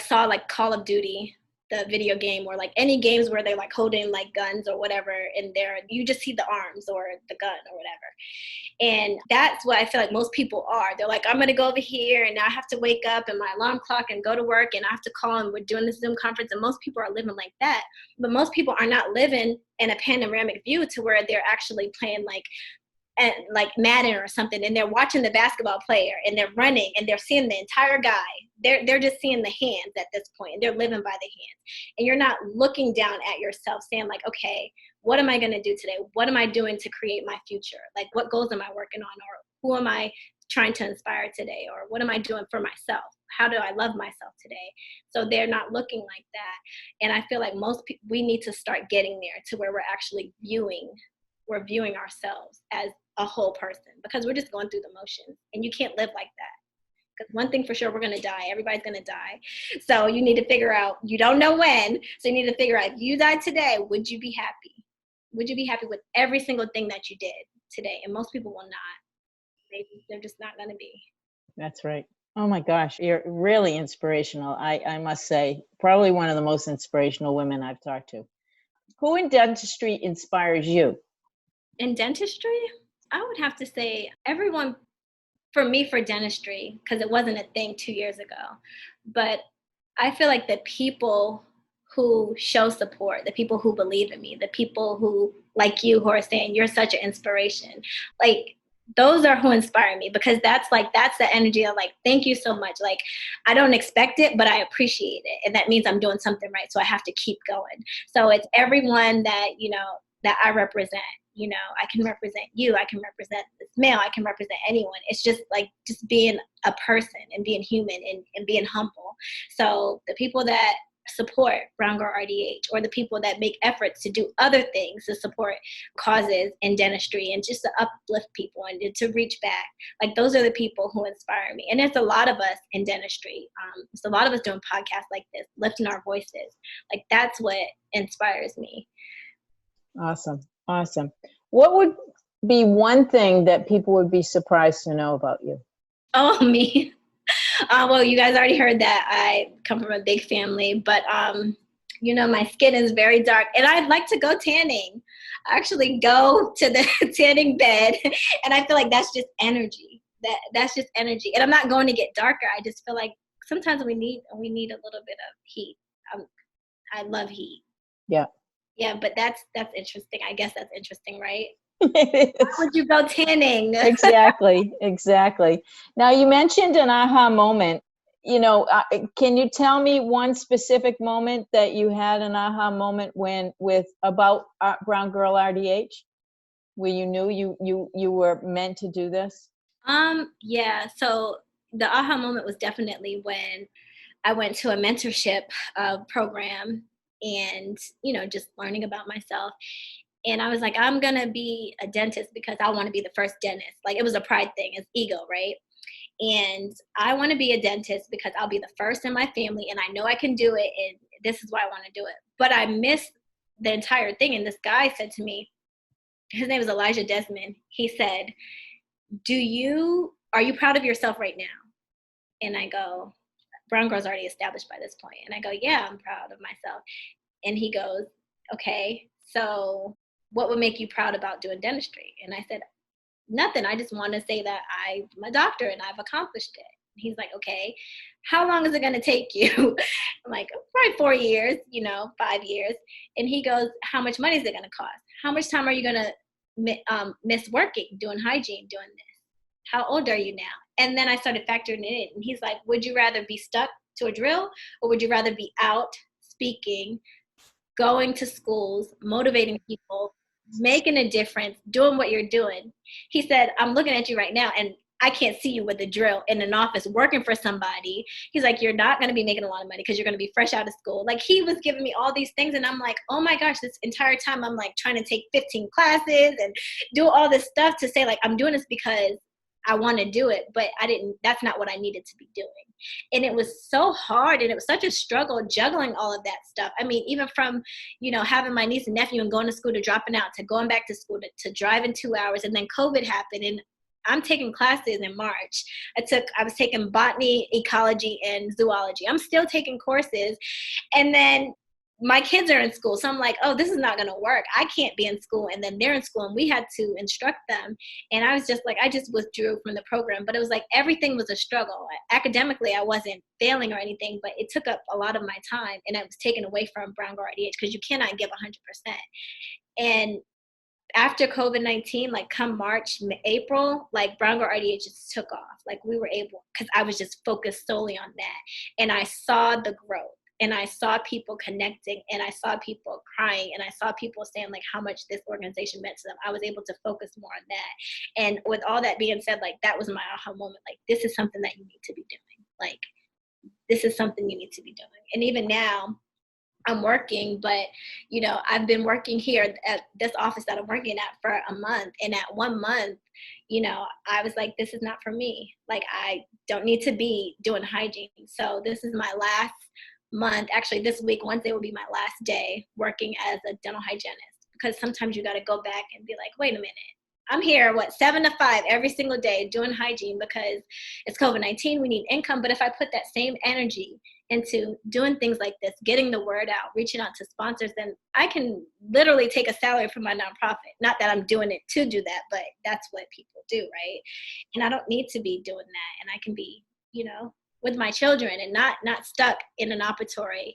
saw like Call of Duty the video game, or like any games where they're like holding like guns or whatever in there, you just see the arms or the gun or whatever. And that's what I feel like most people are. They're like, I'm going to go over here and now I have to wake up and my alarm clock and go to work and I have to call and we're doing this Zoom conference. And most people are living like that. But most people are not living in a panoramic view to where they're actually playing like Madden or something, and they're watching the basketball player and they're running and they're seeing the entire guy. They're just seeing the hands at this point, and they're living by the hands. And you're not looking down at yourself saying like, okay, what am I going to do today? What am I doing to create my future? Like, what goals am I working on? Or who am I trying to inspire today? Or what am I doing for myself? How do I love myself today? So they're not looking like that. And I feel like most people, we need to start getting there to where we're actually viewing ourselves as a whole person, because we're just going through the motions, and you can't live like that. Because one thing for sure, we're going to die. Everybody's going to die. So you need to figure out, you don't know when, so you need to figure out, if you died today, would you be happy? Would you be happy with every single thing that you did today? And most people will not. They're just not going to be. That's right. Oh my gosh, you're really inspirational. I must say, probably one of the most inspirational women I've talked to. Who in dentistry inspires you? In dentistry, I would have to say everyone, for me, for dentistry, because it wasn't a thing 2 years ago. But I feel like the people who show support, the people who believe in me, the people who, like you, who are saying you're such an inspiration, like those are who inspire me, because that's the energy of like, thank you so much. Like, I don't expect it, but I appreciate it. And that means I'm doing something right. So I have to keep going. So it's everyone that, that I represent. I can represent you. I can represent this male. I can represent anyone. It's just like just being a person and being human and being humble. So the people that support BrownGirl RDH, or the people that make efforts to do other things to support causes in dentistry and just to uplift people and to reach back, like those are the people who inspire me. And there's a lot of us in dentistry. There's a lot of us doing podcasts like this, lifting our voices. Like that's what inspires me. Awesome. What would be one thing that people would be surprised to know about you? Oh, me. Well, you guys already heard that I come from a big family, but my skin is very dark, and I'd like to go tanning. I actually go to the tanning bed, and I feel like that's just energy. That's just energy, and I'm not going to get darker. I just feel like sometimes we need a little bit of heat. I love heat. Yeah. Yeah, but that's interesting. I guess that's interesting, right? It is. Why would you go tanning? Exactly. Now, you mentioned an aha moment. Can you tell me one specific moment that you had an aha moment about BrownGirl RDH, where you knew you were meant to do this? Yeah. So the aha moment was definitely when I went to a mentorship program and, just learning about myself. And I was like, I'm going to be a dentist because I want to be the first dentist. Like, it was a pride thing. It's ego, right? And I want to be a dentist because I'll be the first in my family and I know I can do it. And this is why I want to do it. But I missed the entire thing. And this guy said to me, his name is Elijah Desmond. He said, are you proud of yourself right now? And I go, BrownGirl's already established by this point. And I go, yeah, I'm proud of myself. And he goes, okay, so what would make you proud about doing dentistry? And I said, nothing. I just want to say that I'm a doctor and I've accomplished it. He's like, okay, how long is it going to take you? I'm like, probably 4 years, 5 years. And he goes, how much money is it going to cost? How much time are you going to miss working, doing hygiene, doing this? How old are you now? And then I started factoring it in. And he's like, would you rather be stuck to a drill, or would you rather be out speaking, going to schools, motivating people, making a difference, doing what you're doing? He said, I'm looking at you right now and I can't see you with a drill in an office working for somebody. He's like, you're not going to be making a lot of money because you're going to be fresh out of school. Like, he was giving me all these things. And I'm like, oh my gosh, this entire time I'm like trying to take 15 classes and do all this stuff to say like, I'm doing this because I want to do it, but that's not what I needed to be doing. And it was so hard. And it was such a struggle juggling all of that stuff. I mean, even from, having my niece and nephew and going to school to dropping out to going back to school to driving 2 hours. And then COVID happened and I'm taking classes in March. I was taking botany, ecology, and zoology. I'm still taking courses. And then my kids are in school. So I'm like, oh, this is not going to work. I can't be in school. And then they're in school and we had to instruct them. And I was just like, I just withdrew from the program. But it was like everything was a struggle. Academically, I wasn't failing or anything, but it took up a lot of my time and it was taken away from BrownGirl RDH because you cannot give 100%. And after COVID-19, like come March, April, like BrownGirl RDH just took off. Like we were able, because I was just focused solely on that. And I saw the growth. And I saw people connecting and I saw people crying and I saw people saying like how much this organization meant to them. I was able to focus more on that. And with all that being said, like that was my aha moment. Like this is something that you need to be doing. Like this is something you need to be doing. And even now I'm working, but you know, I've been working here at this office that I'm working at for a month. And at 1 month, you know, I was like, this is not for me. Like I don't need to be doing hygiene. So this is my last month. Actually, this week, Wednesday will be my last day working as a dental hygienist because sometimes you got to go back and be like, wait a minute. I'm here, 7 to 5 every single day doing hygiene because it's COVID-19. We need income. But if I put that same energy into doing things like this, getting the word out, reaching out to sponsors, then I can literally take a salary from my nonprofit. Not that I'm doing it to do that, but that's what people do, right? And I don't need to be doing that. And I can be, you know, with my children and not stuck in an operatory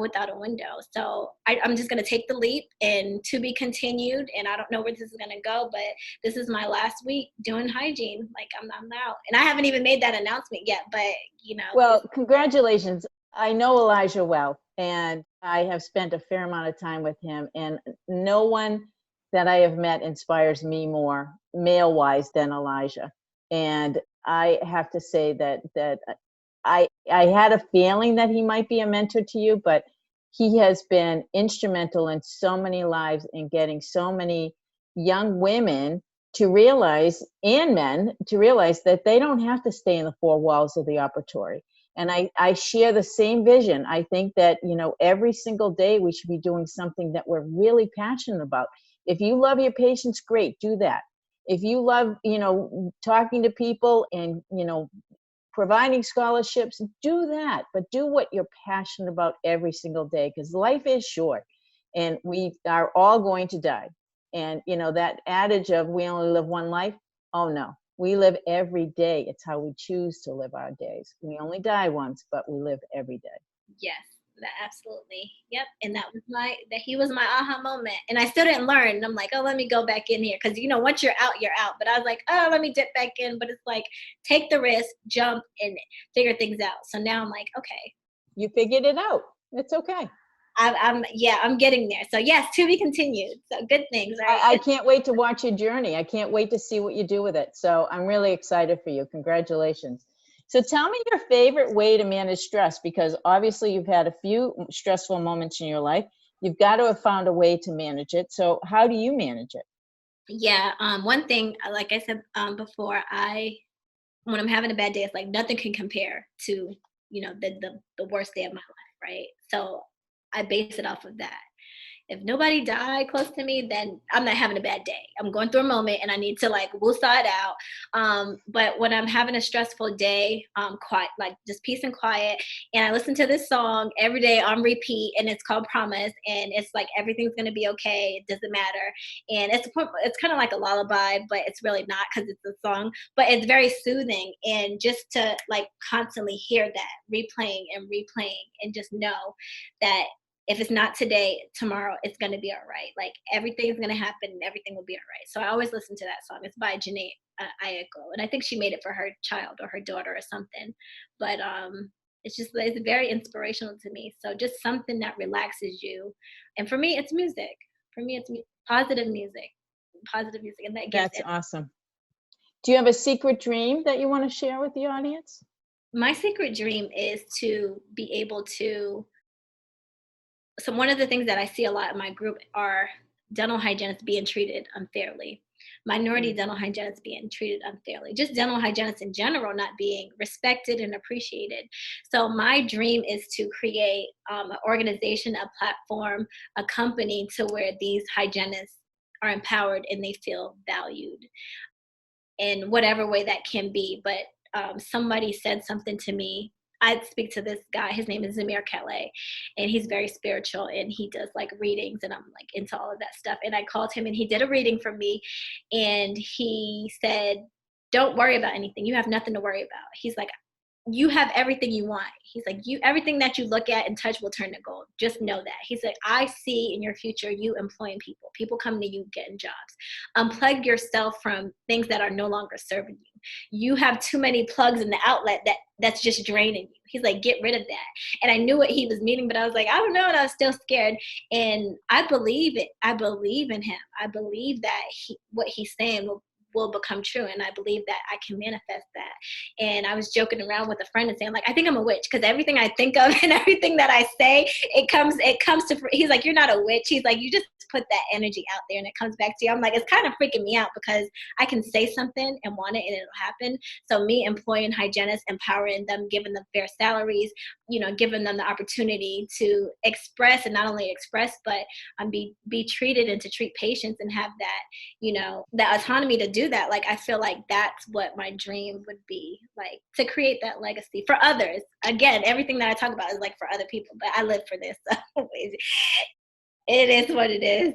without a window. So I'm just going to take the leap and to be continued. And I don't know where this is going to go, but this is my last week doing hygiene. Like I'm out. And I haven't even made that announcement yet, but you know. Well, congratulations. I know Elijah well, and I have spent a fair amount of time with him, and no one that I have met inspires me more male-wise than Elijah. And I have to say that I had a feeling that he might be a mentor to you, but he has been instrumental in so many lives in getting so many young women to realize, and men to realize, that they don't have to stay in the four walls of the operatory. And I share the same vision. I think that, you know, every single day we should be doing something that we're really passionate about. If you love your patients, great, do that. If you love, you know, talking to people and, you know, providing scholarships, do that, but do what you're passionate about every single day, because life is short and we are all going to die. And, you know, that adage of we only live one life, oh no, we live every day. It's how we choose to live our days. We only die once, but we live every day. Yes, absolutely. Yep. And he was my aha moment. And I still didn't learn. And I'm like, oh, let me go back in here. Cause you know, once you're out, you're out. But I was like, oh, let me dip back in. But it's like, take the risk, jump and figure things out. So now I'm like, okay. You figured it out. It's okay. I'm getting there. So yes, to be continued. So good things. Right? I can't wait to watch your journey. I can't wait to see what you do with it. So I'm really excited for you. Congratulations. So tell me your favorite way to manage stress, because obviously you've had a few stressful moments in your life. You've got to have found a way to manage it. So how do you manage it? Yeah. One thing, like I said before, when I'm having a bad day, it's like nothing can compare to, you know, the worst day of my life, right? So I base it off of that. If nobody died close to me, then I'm not having a bad day. I'm going through a moment and I need to like woosah it out. But when I'm having a stressful day, quiet, like just peace and quiet. And I listen to this song every day on repeat, and it's called Promise. And it's like, everything's going to be okay. It doesn't matter. And it's kind of like a lullaby, but it's really not because it's a song, but it's very soothing. And just to like constantly hear that replaying and just know that if it's not today, tomorrow it's going to be all right. Like everything's going to happen and everything will be all right. So I always listen to that song. It's by Janae Ayako. And I think she made it for her child or her daughter or something. But it's very inspirational to me. So just something that relaxes you. And for me, it's music. Positive music. And that gives That's awesome. Do you have a secret dream that you want to share with the audience? My secret dream is to be able to. So one of the things that I see a lot in my group are dental hygienists being treated unfairly, minority dental hygienists being treated unfairly, just dental hygienists in general not being respected and appreciated. So my dream is to create an organization, a platform, a company to where these hygienists are empowered and they feel valued in whatever way that can be. But somebody said something to me I speak to this guy, his name is Zamir Kelly, and he's very spiritual, and he does like readings, and I'm like into all of that stuff. And I called him and he did a reading for me, and he said, don't worry about anything. You have nothing to worry about. He's like, you have everything you want. He's like, everything that you look at and touch will turn to gold. Just know that. He's like, I see in your future you employing people coming to you getting jobs. Unplug yourself from things that are no longer serving you. You have too many plugs in the outlet that's just draining you. He's like, get rid of that. And I knew what he was meaning, but I was like, I don't know. And I was still scared. And I believe it. I believe in him. I believe that what he's saying will become true, and I believe that I can manifest that. And I was joking around with a friend and saying, like, I think I'm a witch, because everything I think of and everything that I say, it comes to, he's like, you're not a witch. He's like, you just put that energy out there and it comes back to you. I'm like, it's kind of freaking me out, because I can say something and want it and it'll happen. So me employing hygienists, empowering them, giving them fair salaries, giving them the opportunity to express, and not only express, but be treated and to treat patients and have that, that autonomy to do that. Like, I feel like that's what my dream would be, like, to create that legacy for others. Again, everything that I talk about is like for other people, but I live for this. So it is what it is.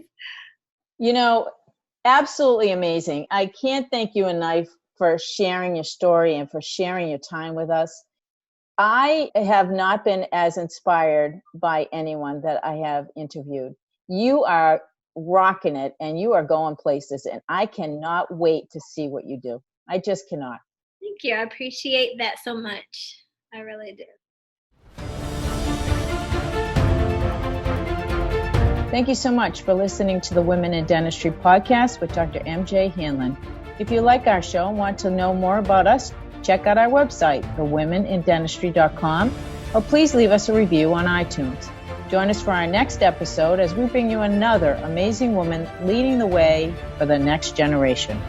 Absolutely amazing. I can't thank you enough for sharing your story and for sharing your time with us. I have not been as inspired by anyone that I have interviewed. You are rocking it, and you are going places, and I cannot wait to see what you do. I just cannot. Thank you. I appreciate that so much. I really do. Thank you so much for listening to the Women in Dentistry podcast with Dr. MJ Hanlon. If you like our show and want to know more about us, check out our website, thewomenindentistry.com, or please leave us a review on iTunes. Join us for our next episode as we bring you another amazing woman leading the way for the next generation.